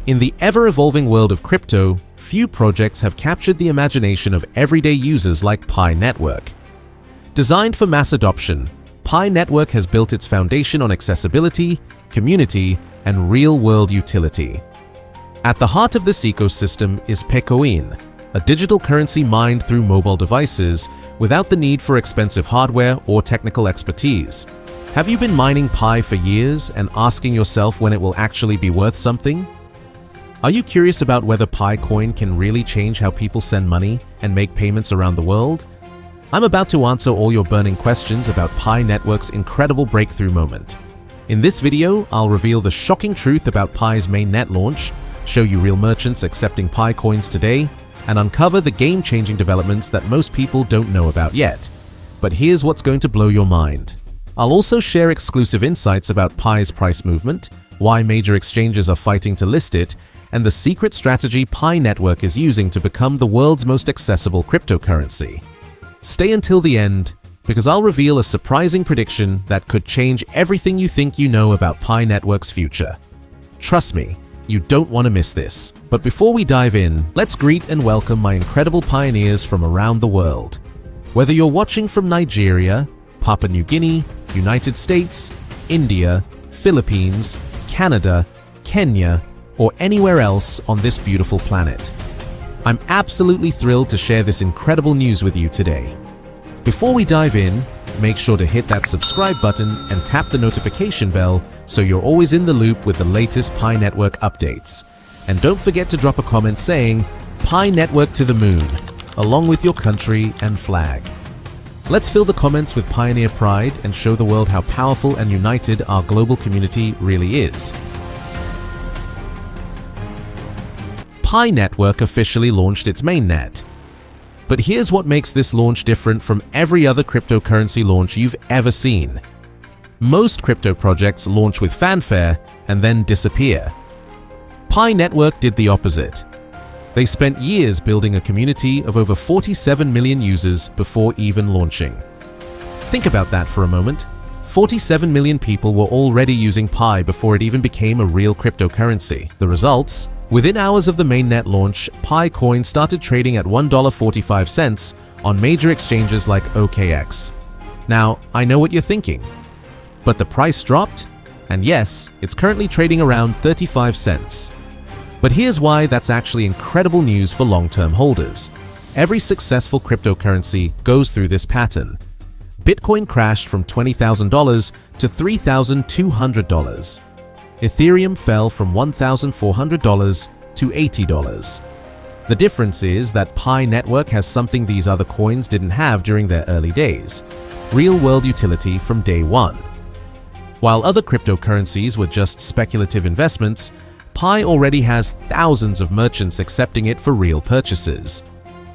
In the ever-evolving world of crypto, few projects have captured the imagination of everyday users like Pi Network. Designed for mass adoption, Pi Network has built its foundation on accessibility, community, and real-world utility. At the heart of this ecosystem is PiCoin, a digital currency mined through mobile devices without the need for expensive hardware or technical expertise. Have you been mining Pi for years and asking yourself when it will actually be worth something? Are you curious about whether PiCoin can really change how people send money and make payments around the world? I'm about to answer all your burning questions about Pi Network's incredible breakthrough moment. In this video, I'll reveal the shocking truth about Pi's mainnet launch, show you real merchants accepting PiCoins today, and uncover the game-changing developments that most people don't know about yet. But here's what's going to blow your mind. I'll also share exclusive insights about Pi's price movement, why major exchanges are fighting to list it, and the secret strategy Pi Network is using to become the world's most accessible cryptocurrency. Stay until the end, because I'll reveal a surprising prediction that could change everything you think you know about Pi Network's future. Trust me, you don't want to miss this. But before we dive in, let's greet and welcome my incredible pioneers from around the world. Whether you're watching from Nigeria, Papua New Guinea, United States, India, Philippines, Canada, Kenya, or anywhere else on this beautiful planet, I'm absolutely thrilled to share this incredible news with you today. Before we dive in, make sure to hit that subscribe button and tap the notification bell so you're always in the loop with the latest Pi Network updates. And don't forget to drop a comment saying, Pi Network to the moon, along with your country and flag. Let's fill the comments with pioneer pride and show the world how powerful and united our global community really is. Pi Network officially launched its mainnet. But here's what makes this launch different from every other cryptocurrency launch you've ever seen. Most crypto projects launch with fanfare and then disappear. Pi Network did the opposite. They spent years building a community of over 47 million users before even launching. Think about that for a moment. 47 million people were already using Pi before it even became a real cryptocurrency. The results? Within hours of the mainnet launch, PiCoin started trading at $1.45 on major exchanges like OKX. Now, I know what you're thinking. But the price dropped? And yes, it's currently trading around 35 cents. But here's why that's actually incredible news for long-term holders. Every successful cryptocurrency goes through this pattern. Bitcoin crashed from $20,000 to $3,200. Ethereum fell from $1,400 to $80. The difference is that Pi Network has something these other coins didn't have during their early days: real-world utility from day one. While other cryptocurrencies were just speculative investments, Pi already has thousands of merchants accepting it for real purchases.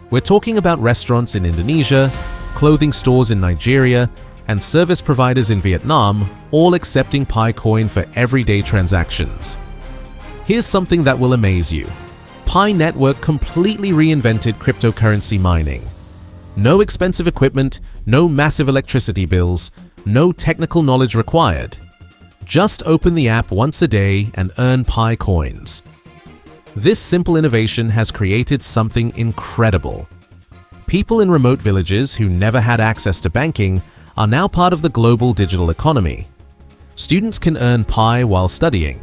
We're talking about restaurants in Indonesia, clothing stores in Nigeria, and service providers in Vietnam, all accepting PiCoin for everyday transactions. Here's something that will amaze you. Pi Network completely reinvented cryptocurrency mining. No expensive equipment, no massive electricity bills, no technical knowledge required. Just open the app once a day and earn PiCoins. This simple innovation has created something incredible. People in remote villages who never had access to banking are now part of the global digital economy. Students can earn Pi while studying.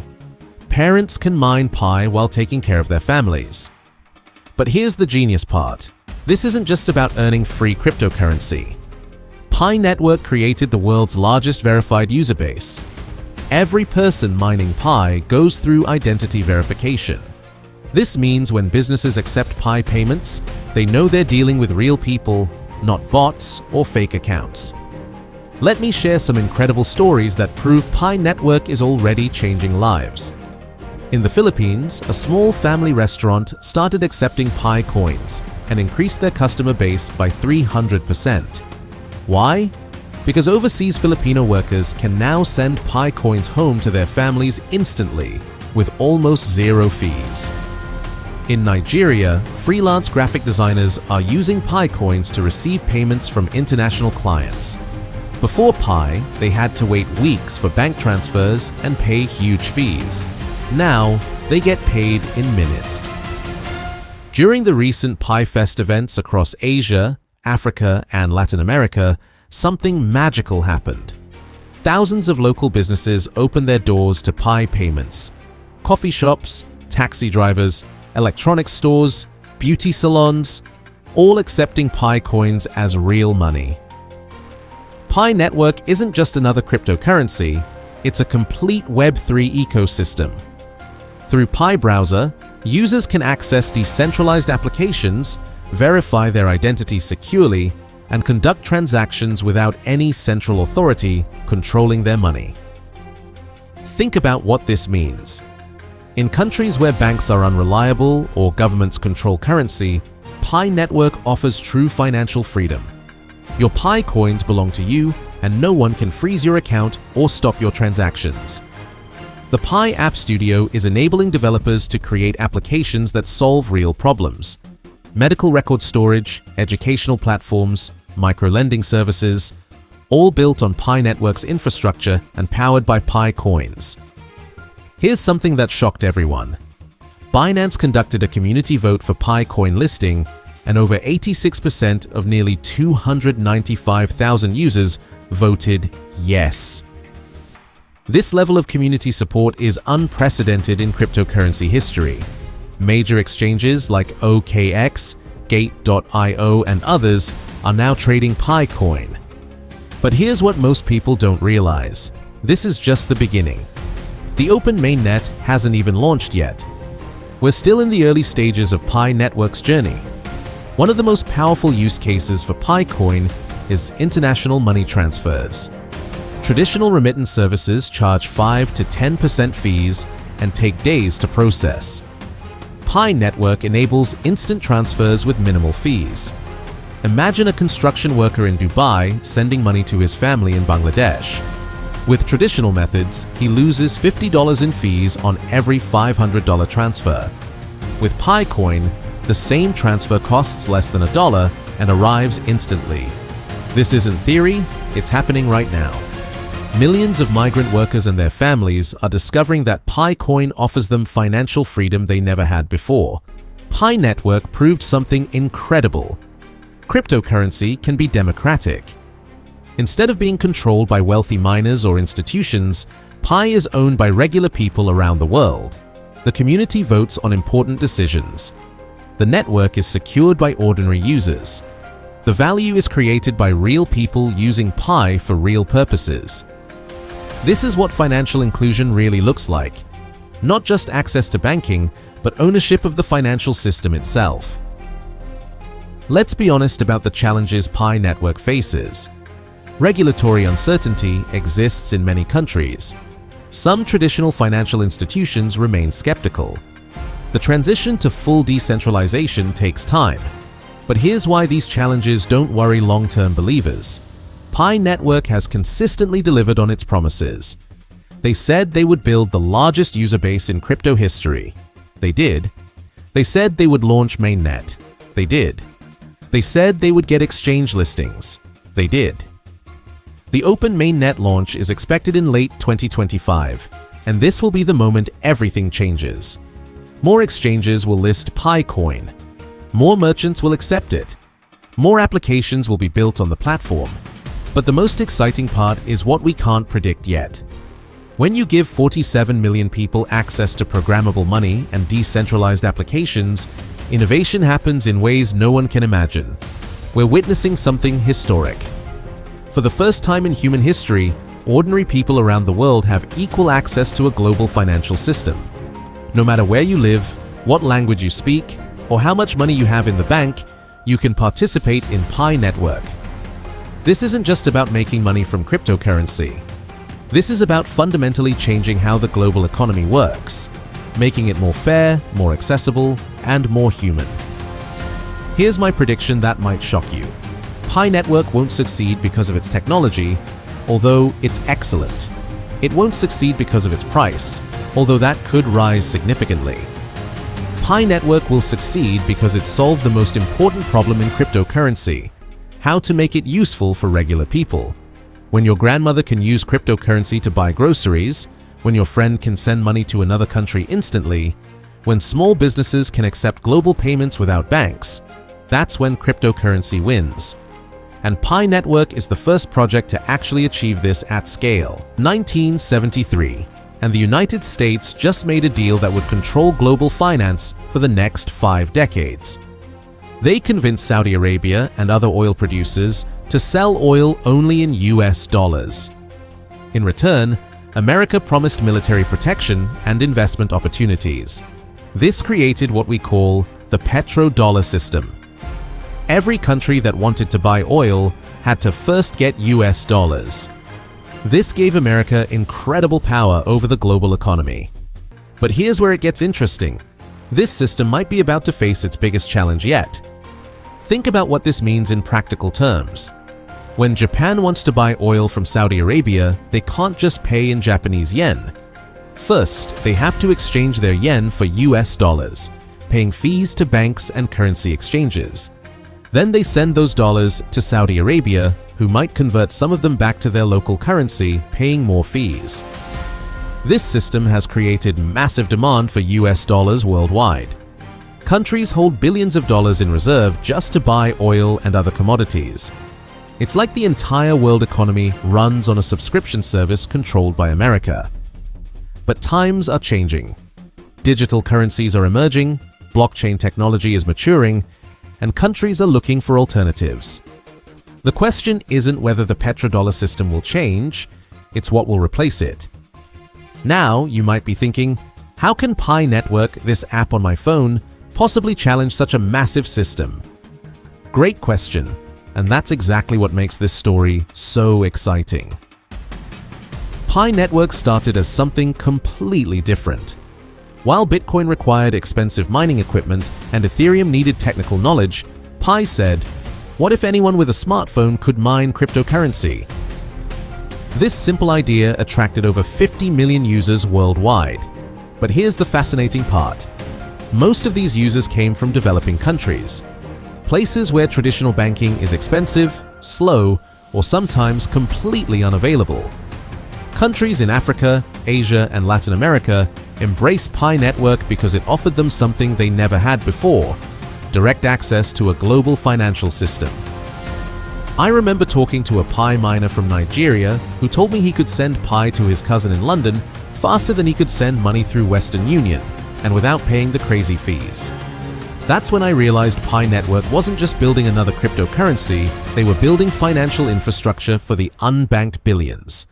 Parents can mine Pi while taking care of their families. But here's the genius part. This isn't just about earning free cryptocurrency. Pi Network created the world's largest verified user base. Every person mining Pi goes through identity verification. This means when businesses accept Pi payments, they know they're dealing with real people, not bots or fake accounts. Let me share some incredible stories that prove Pi Network is already changing lives. In the Philippines, a small family restaurant started accepting PiCoins and increased their customer base by 300%. Why? Because overseas Filipino workers can now send PiCoins home to their families instantly with almost zero fees. In Nigeria, freelance graphic designers are using PiCoins to receive payments from international clients. Before Pi, they had to wait weeks for bank transfers and pay huge fees. Now, they get paid in minutes. During the recent PiFest events across Asia, Africa, and Latin America, something magical happened. Thousands of local businesses opened their doors to Pi payments. Coffee shops, taxi drivers, electronics stores, beauty salons, all accepting Pi coins as real money. Pi Network isn't just another cryptocurrency, it's a complete Web3 ecosystem. Through Pi Browser, users can access decentralized applications, verify their identity securely, and conduct transactions without any central authority controlling their money. Think about what this means. In countries where banks are unreliable or governments control currency, Pi Network offers true financial freedom. Your Pi coins belong to you, and no one can freeze your account or stop your transactions. The Pi App Studio is enabling developers to create applications that solve real problems. Medical record storage, educational platforms, micro-lending services, all built on Pi Network's infrastructure and powered by Pi coins. Here's something that shocked everyone. Binance conducted a community vote for Pi coin listing, and over 86% of nearly 295,000 users voted yes. This level of community support is unprecedented in cryptocurrency history. Major exchanges like OKX, Gate.io, and others are now trading PiCoin. But here's what most people don't realize. This is just the beginning. The open mainnet hasn't even launched yet. We're still in the early stages of Pi Network's journey. One of the most powerful use cases for PiCoin is international money transfers. Traditional remittance services charge 5 to 10% fees and take days to process. Pi Network enables instant transfers with minimal fees. Imagine a construction worker in Dubai sending money to his family in Bangladesh. With traditional methods, he loses $50 in fees on every $500 transfer. With PiCoin, the same transfer costs less than $1 and arrives instantly. This isn't theory, it's happening right now. Millions of migrant workers and their families are discovering that PiCoin offers them financial freedom they never had before. Pi Network proved something incredible. Cryptocurrency can be democratic. Instead of being controlled by wealthy miners or institutions, Pi is owned by regular people around the world. The community votes on important decisions. The network is secured by ordinary users. The value is created by real people using Pi for real purposes. This is what financial inclusion really looks like. Not just access to banking, but ownership of the financial system itself. Let's be honest about the challenges Pi Network faces. Regulatory uncertainty exists in many countries. Some traditional financial institutions remain skeptical. The transition to full decentralization takes time. But here's why these challenges don't worry long-term believers. Pi Network has consistently delivered on its promises. They said they would build the largest user base in crypto history. They did. They said they would launch Mainnet. They did. They said they would get exchange listings. They did. The open Mainnet launch is expected in late 2025, and this will be the moment everything changes. More exchanges will list PiCoin. More merchants will accept it. More applications will be built on the platform. But the most exciting part is what we can't predict yet. When you give 47 million people access to programmable money and decentralized applications, innovation happens in ways no one can imagine. We're witnessing something historic. For the first time in human history, ordinary people around the world have equal access to a global financial system. No matter where you live, what language you speak, or how much money you have in the bank, you can participate in Pi Network. This isn't just about making money from cryptocurrency. This is about fundamentally changing how the global economy works, making it more fair, more accessible, and more human. Here's my prediction that might shock you. Pi Network won't succeed because of its technology, although it's excellent. It won't succeed because of its price, although that could rise significantly. Pi Network will succeed because it solved the most important problem in cryptocurrency: how to make it useful for regular people. When your grandmother can use cryptocurrency to buy groceries, when your friend can send money to another country instantly, when small businesses can accept global payments without banks, that's when cryptocurrency wins. And Pi Network is the first project to actually achieve this at scale. 1973, and the United States just made a deal that would control global finance for the next 5 decades. They convinced Saudi Arabia and other oil producers to sell oil only in US dollars. In return, America promised military protection and investment opportunities. This created what we call the petrodollar system. Every country that wanted to buy oil had to first get US dollars. This gave America incredible power over the global economy. But here's where it gets interesting. This system might be about to face its biggest challenge yet. Think about what this means in practical terms. When Japan wants to buy oil from Saudi Arabia, they can't just pay in Japanese yen. First, they have to exchange their yen for US dollars, paying fees to banks and currency exchanges. Then they send those dollars to Saudi Arabia, who might convert some of them back to their local currency, paying more fees. This system has created massive demand for US dollars worldwide. Countries hold billions of dollars in reserve just to buy oil and other commodities. It's like the entire world economy runs on a subscription service controlled by America. But times are changing. Digital currencies are emerging, blockchain technology is maturing, and countries are looking for alternatives. The question isn't whether the petrodollar system will change, it's what will replace it. Now, you might be thinking, how can Pi Network, this app on my phone, possibly challenge such a massive system? Great question. And that's exactly what makes this story so exciting. Pi Network started as something completely different. While Bitcoin required expensive mining equipment and Ethereum needed technical knowledge, Pi said, what if anyone with a smartphone could mine cryptocurrency? This simple idea attracted over 50 million users worldwide. But here's the fascinating part. Most of these users came from developing countries. Places where traditional banking is expensive, slow, or sometimes completely unavailable. Countries in Africa, Asia, and Latin America embraced Pi Network because it offered them something they never had before: direct access to a global financial system. I remember talking to a Pi miner from Nigeria who told me he could send Pi to his cousin in London faster than he could send money through Western Union, and without paying the crazy fees. That's when I realized Pi Network wasn't just building another cryptocurrency, they were building financial infrastructure for the unbanked billions.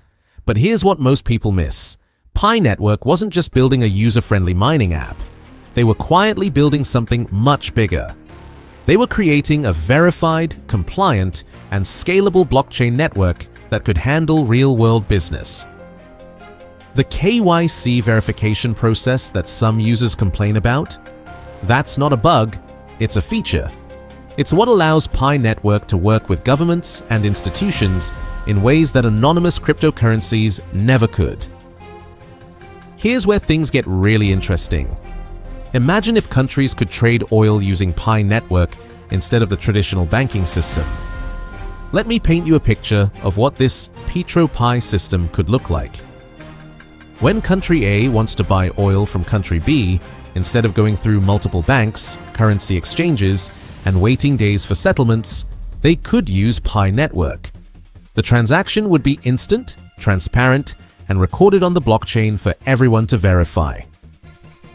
But here's what most people miss. Pi Network wasn't just building a user-friendly mining app. They were quietly building something much bigger. They were creating a verified, compliant, and scalable blockchain network that could handle real-world business. The KYC verification process that some users complain about? That's not a bug, it's a feature. It's what allows Pi Network to work with governments and institutions in ways that anonymous cryptocurrencies never could. Here's where things get really interesting. Imagine if countries could trade oil using Pi Network instead of the traditional banking system. Let me paint you a picture of what this PetroPi system could look like. When country A wants to buy oil from country B, instead of going through multiple banks, currency exchanges, and waiting days for settlements, they could use Pi Network. The transaction would be instant, transparent, and recorded on the blockchain for everyone to verify.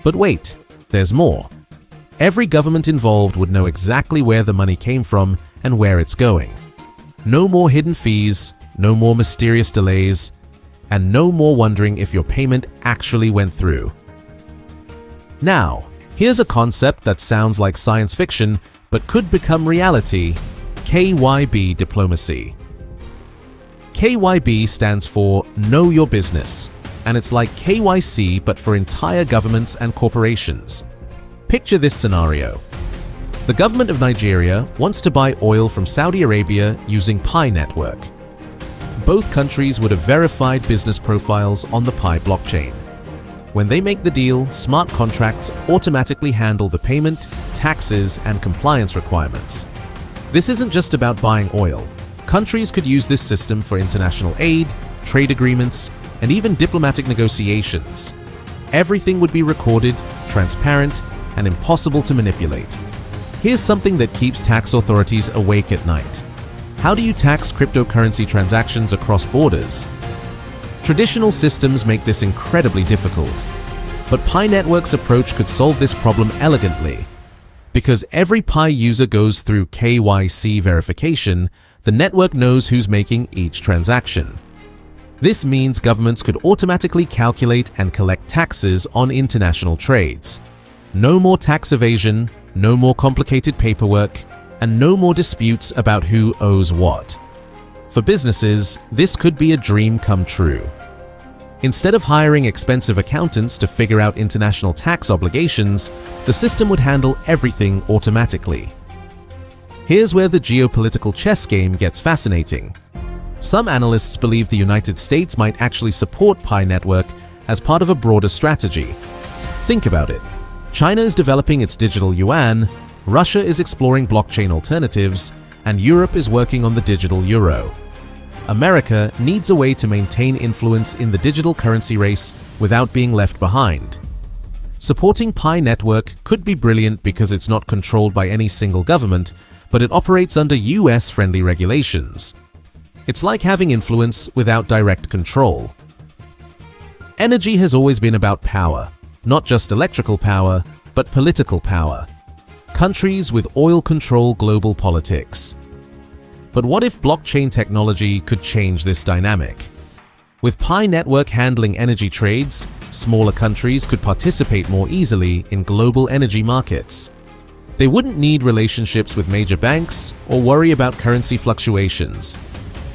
But wait, there's more. Every government involved would know exactly where the money came from and where it's going. No more hidden fees, no more mysterious delays, and no more wondering if your payment actually went through. Now, here's a concept that sounds like science fiction but could become reality: KYB diplomacy. KYB stands for Know Your Business, and it's like KYC but for entire governments and corporations. Picture this scenario. The government of Nigeria wants to buy oil from Saudi Arabia using Pi Network. Both countries would have verified business profiles on the Pi blockchain. When they make the deal, smart contracts automatically handle the payment, taxes, and compliance requirements. This isn't just about buying oil. Countries could use this system for international aid, trade agreements, and even diplomatic negotiations. Everything would be recorded, transparent, and impossible to manipulate. Here's something that keeps tax authorities awake at night. How do you tax cryptocurrency transactions across borders? Traditional systems make this incredibly difficult, but Pi Network's approach could solve this problem elegantly. Because every Pi user goes through KYC verification, the network knows who's making each transaction. This means governments could automatically calculate and collect taxes on international trades. No more tax evasion, no more complicated paperwork, and no more disputes about who owes what. For businesses, this could be a dream come true. Instead of hiring expensive accountants to figure out international tax obligations, the system would handle everything automatically. Here's where the geopolitical chess game gets fascinating. Some analysts believe the United States might actually support Pi Network as part of a broader strategy. Think about it. China is developing its digital yuan, Russia is exploring blockchain alternatives, and Europe is working on the digital euro. America needs a way to maintain influence in the digital currency race without being left behind. Supporting Pi Network could be brilliant because it's not controlled by any single government, but it operates under US-friendly regulations. It's like having influence without direct control. Energy has always been about power, not just electrical power, but political power. Countries with oil control global politics. But what if blockchain technology could change this dynamic? With Pi Network handling energy trades, smaller countries could participate more easily in global energy markets. They wouldn't need relationships with major banks or worry about currency fluctuations.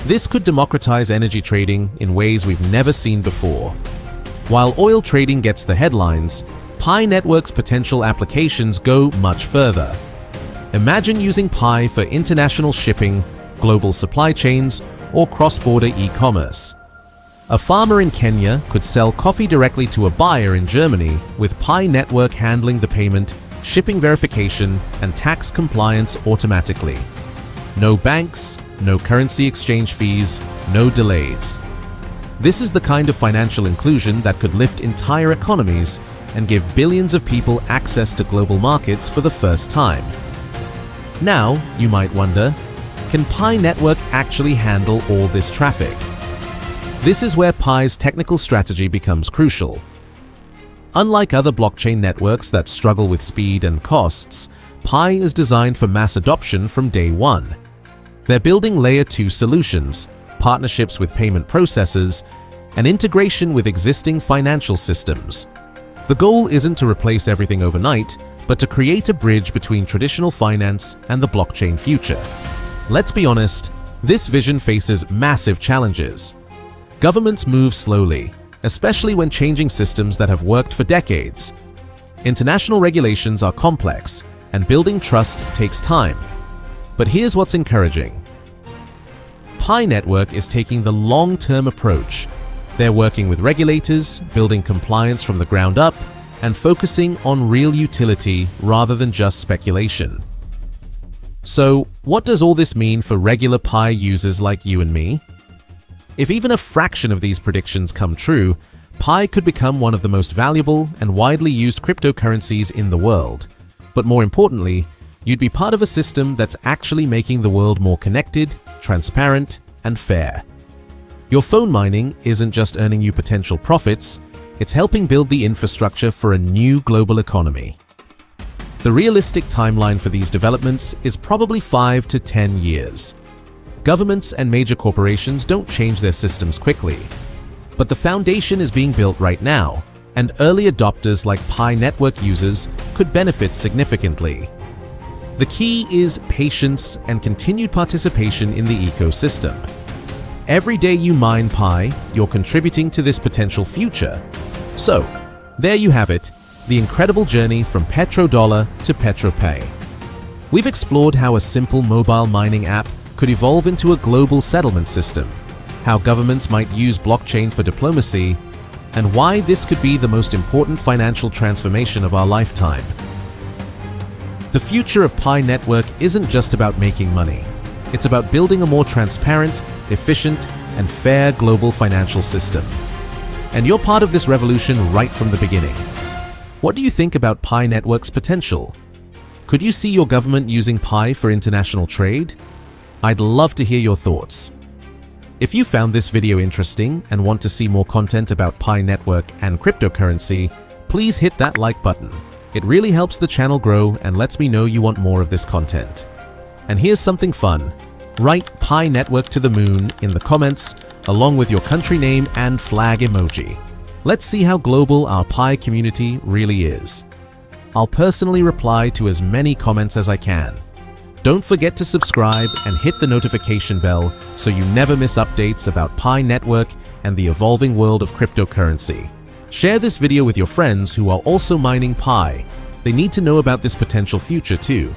This could democratize energy trading in ways we've never seen before. While oil trading gets the headlines, Pi Network's potential applications go much further. Imagine using Pi for international shipping, global supply chains, or cross-border e-commerce. A farmer in Kenya could sell coffee directly to a buyer in Germany with Pi Network handling the payment, shipping verification, and tax compliance automatically. No banks, no currency exchange fees, no delays. This is the kind of financial inclusion that could lift entire economies and give billions of people access to global markets for the first time. Now, you might wonder, can Pi Network actually handle all this traffic? This is where Pi's technical strategy becomes crucial. Unlike other blockchain networks that struggle with speed and costs, Pi is designed for mass adoption from day one. They're building Layer 2 solutions, partnerships with payment processors, and integration with existing financial systems. The goal isn't to replace everything overnight, but to create a bridge between traditional finance and the blockchain future. Let's be honest, this vision faces massive challenges. Governments move slowly, especially when changing systems that have worked for decades. International regulations are complex, and building trust takes time. But here's what's encouraging. Pi Network is taking the long-term approach. They're working with regulators, building compliance from the ground up, and focusing on real utility rather than just speculation. So, what does all this mean for regular Pi users like you and me? If even a fraction of these predictions come true, Pi could become one of the most valuable and widely used cryptocurrencies in the world. But more importantly, you'd be part of a system that's actually making the world more connected, transparent, and fair. Your phone mining isn't just earning you potential profits, it's helping build the infrastructure for a new global economy. The realistic timeline for these developments is probably 5 to 10 years. Governments and major corporations don't change their systems quickly. But the foundation is being built right now, and early adopters like Pi Network users could benefit significantly. The key is patience and continued participation in the ecosystem. Every day you mine Pi, you're contributing to this potential future. So, there you have it, the incredible journey from petrodollar to petropay. We've explored how a simple mobile mining app could evolve into a global settlement system, how governments might use blockchain for diplomacy, and why this could be the most important financial transformation of our lifetime. The future of Pi Network isn't just about making money. It's about building a more transparent, efficient, and fair global financial system. And you're part of this revolution right from the beginning. What do you think about Pi Network's potential? Could you see your government using Pi for international trade? I'd love to hear your thoughts. If you found this video interesting and want to see more content about Pi Network and cryptocurrency, please hit that like button. It really helps the channel grow and lets me know you want more of this content. And here's something fun. Write Pi Network to the moon in the comments along with your country name and flag emoji. Let's see how global our Pi community really is. I'll personally reply to as many comments as I can. Don't forget to subscribe and hit the notification bell so you never miss updates about Pi Network and the evolving world of cryptocurrency. Share this video with your friends who are also mining Pi. They need to know about this potential future too.